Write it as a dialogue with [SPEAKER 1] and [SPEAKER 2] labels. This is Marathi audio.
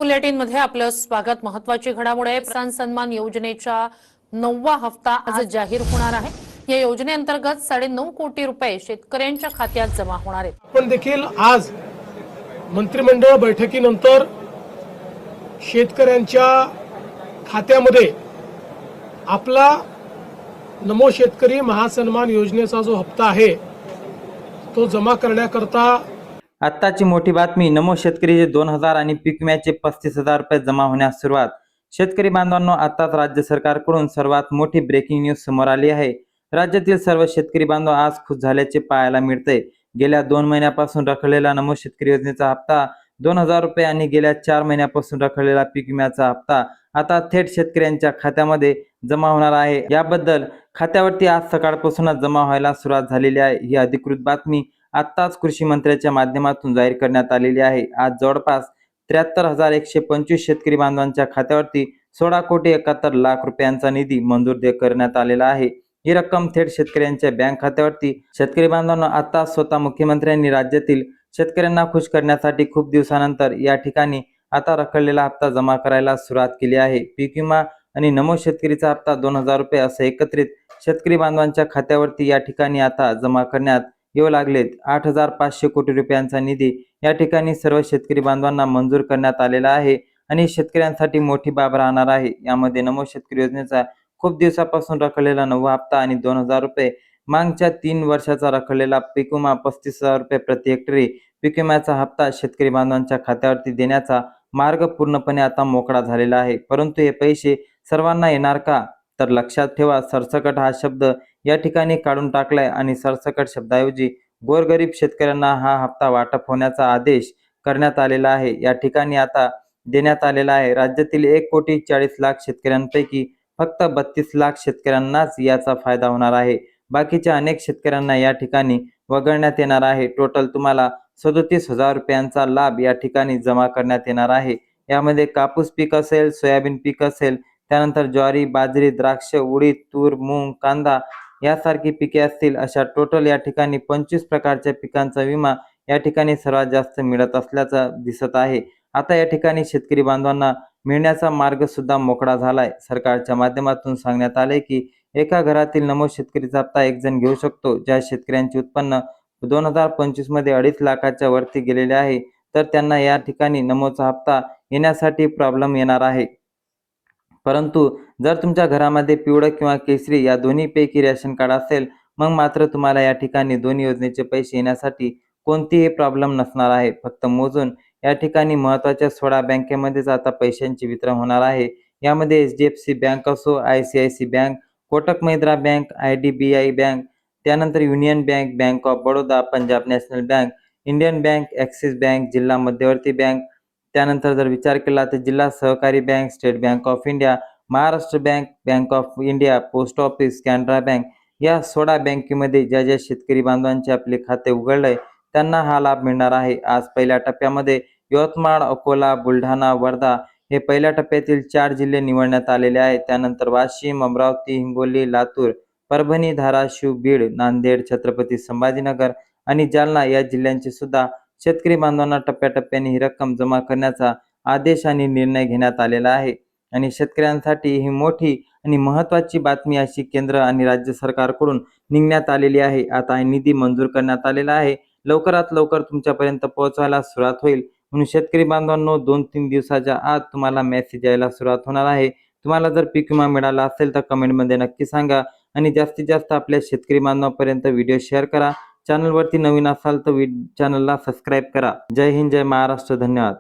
[SPEAKER 1] बुलेटिन मध्ये आपलं स्वागत। महत्त्वाची घडामोड आहे। किसान सन्मान योजनेचा 9वा हप्ता आज जाहीर होणार आहे। या योजनेअंतर्गत 9.5 कोटी रुपये शेतकऱ्यांच्या खात्यात जमा होणार आहेत।
[SPEAKER 2] आपण देखील आज मंत्रिमंडळ बैठकीनंतर शेतकऱ्यांच्या खात्यामध्ये आपला नमो शेतकरी महासन्मान योजनेचा जो हप्ता आहे तो जमा करण्याकरता
[SPEAKER 3] आत्ताची मोठी बातमी। नमो शेतकरीचे 2000 आणि पीक विम्याचे 35,000 रुपये जमा होण्यास सुरुवात। शेतकरी बांधवांनो, आताच राज्य सरकारकडून सर्वात मोठी ब्रेकिंग न्यूज समोर आली आहे। राज्यातील सर्व शेतकरी बांधव आज खुश झाल्याचे पाहायला मिळते। गेल्या 2 महिन्यापासून रखडलेला नमो शेतकरी योजनेचा हप्ता 2000 रुपये आणि गेल्या 4 महिन्यापासून रखडलेला पीक विम्याचा हप्ता आता थेट शेतकऱ्यांच्या खात्यामध्ये जमा होणार आहे। याबद्दल खात्यावरती आज सकाळपासूनच जमा व्हायला सुरुवात झालेली आहे। ही अधिकृत बातमी आत्ताच कृषी मंत्र्याच्या माध्यमातून जाहीर करण्यात आलेली आहे। आज जवळपास 73,125 शेतकरी बांधवांच्या खात्यावरती 16,71,00,000 रुपयांचा निधी मंजूर करण्यात आलेला आहे। ही रक्कम थेट शेतकऱ्यांच्या बँक खात्यावरती शेतकरी बांधवांना आता स्वतः मुख्यमंत्र्यांनी राज्यातील शेतकऱ्यांना खुश करण्यासाठी खूप दिवसानंतर या ठिकाणी आता रखडलेला हप्ता जमा करायला सुरुवात केली आहे। पीक विमा आणि नमो शेतकरीचा हप्ता 2000 रुपये असं एकत्रित शेतकरी बांधवांच्या खात्यावरती या ठिकाणी आता जमा करण्यात येऊ लागलेत। 8,500 कोटी रुपयांचा निधी या ठिकाणी सर्व शेतकरी बांधवांना मंजूर करण्यात आलेला आहे आणि शेतकऱ्यांसाठी मोठी बाब राहणार आहे। यामध्ये नमो शेतकरी योजनेचा खूप दिवसापासून रखडलेला 9वा हप्ता आणि 2000 रुपये, मागच्या 3 वर्षाचा रखडलेला पीक विमा 35,000 रुपये प्रति हेक्टरी पीक विम्याचा हप्ता शेतकरी बांधवांच्या खात्यावरती देण्याचा मार्ग पूर्णपणे आता मोकळा झालेला आहे। परंतु हे पैसे सर्वांना येणार का? तर लक्षात ठेवा, सरसकट हा शब्द या ठिकाणी काढून टाकलाय आणि सरसकट शब्दाऐवजी गोरगरीब शेतकऱ्यांना हा हप्ता वाटप होण्याचा आदेश करण्यात आलेला आहे। या ठिकाणी आता देण्यात आलेला आहे। राज्यातील 1,40,00,000 शेतकऱ्यांपैकी फक्त 32,00,000 शेतकऱ्यांनाच याचा फायदा होणार आहे। बाकीच्या अनेक शेतकऱ्यांना या ठिकाणी वगळण्यात येणार आहे। टोटल तुम्हाला 37,000 रुपयांचा लाभ या ठिकाणी जमा करण्यात येणार आहे। यामध्ये कापूस पीक असेल, सोयाबीन पीक असेल, त्यानंतर ज्वारी, बाजरी, द्राक्ष, उडीद, तूर, मूग, कांदा यासारखी पिके असतील, अशा टोटल या ठिकाणी 25 प्रकारच्या पिकांचा विमा या ठिकाणी सर्वात जास्त मिळत असल्याचं दिसत आहे। आता या ठिकाणी शेतकरी बांधवांना मिळण्याचा मार्ग सुद्धा मोकळा झालाय। सरकारच्या माध्यमातून सांगण्यात आले की एका घरातील नमो शेतकरीचा हप्ता एक जण घेऊ शकतो। ज्या शेतकऱ्यांचे उत्पन्न 2025 मध्ये 2.5 लाखाच्या वरती गेलेले आहे, तर त्यांना या ठिकाणी नमोचा हप्ता येण्यासाठी प्रॉब्लेम येणार आहे। परंतु जर तुमच्या घरामध्ये पिवळं किंवा केशरी या दोन्हीपैकी रेशन कार्ड असेल, मग मात्र तुम्हाला या ठिकाणी दोन्ही योजनेचे पैसे येण्यासाठी कोणतीही प्रॉब्लेम नसणार आहे। फक्त मोजून या ठिकाणी महत्त्वाच्या 16 बँकेमध्येच आता पैशांचे वितरण होणार आहे। यामध्ये HDFC बँक असो, ICICI Bank, Kotak Mahindra Bank, IDBI Bank, त्यानंतर Union Bank, Bank of Baroda, Punjab National Bank, Indian Bank, Axis Bank, जिल्हा मध्यवर्ती बँक, त्यानंतर जर विचार केला तर जिल्हा सहकारी bank, state bank of India, Maharashtra bank, Bank of India, post office, Canara bank या 16 बँकेमध्ये ज्या ज्या शेतकरी बांधवांचे आपले खाते उघडलंय त्यांना हा लाभ मिळणार आहे। आज पहिल्या टप्प्यामध्ये यवतमाळ, अकोला, बुलढाणा, वर्धा हे पहिल्या टप्प्यातील 4 जिल्हे निवडण्यात आलेले आहेत। त्यानंतर वाशिम, अमरावती, हिंगोली, लातूर, परभणी, धाराशिव, बीड, नांदेड, छत्रपती संभाजीनगर आणि जालना या जिल्ह्यांचे सुद्धा शेतकरी बांधवांना टप्प्याटप्प्याने ही रक्कम जमा करण्याचा आदेश आणि निर्णय घेण्यात आलेला आहे। आणि शेतकऱ्यांसाठी ही मोठी आणि महत्त्वाची बातमी अशी केंद्र आणि राज्य सरकारकडून निघण्यात आलेली आहे। आता निधी मंजूर करण्यात आलेला आहे, लवकरात लवकर तुमच्यापर्यंत पोहोचवायला सुरुवात होईल। म्हणून शेतकरी बांधवांनो, 2-3 दिवसाच्या आत तुम्हाला मेसेज यायला सुरुवात होणार आहे। तुम्हाला जर पीक विमा मिळाला असेल तर कमेंटमध्ये नक्की सांगा आणि जास्तीत जास्त आपल्या शेतकरी बांधवांपर्यंत व्हिडिओ शेअर करा। चॅनलवरती नवीन असाल तर चॅनलला सबस्क्राईब करा। जय हिंद, जय महाराष्ट्र, धन्यवाद।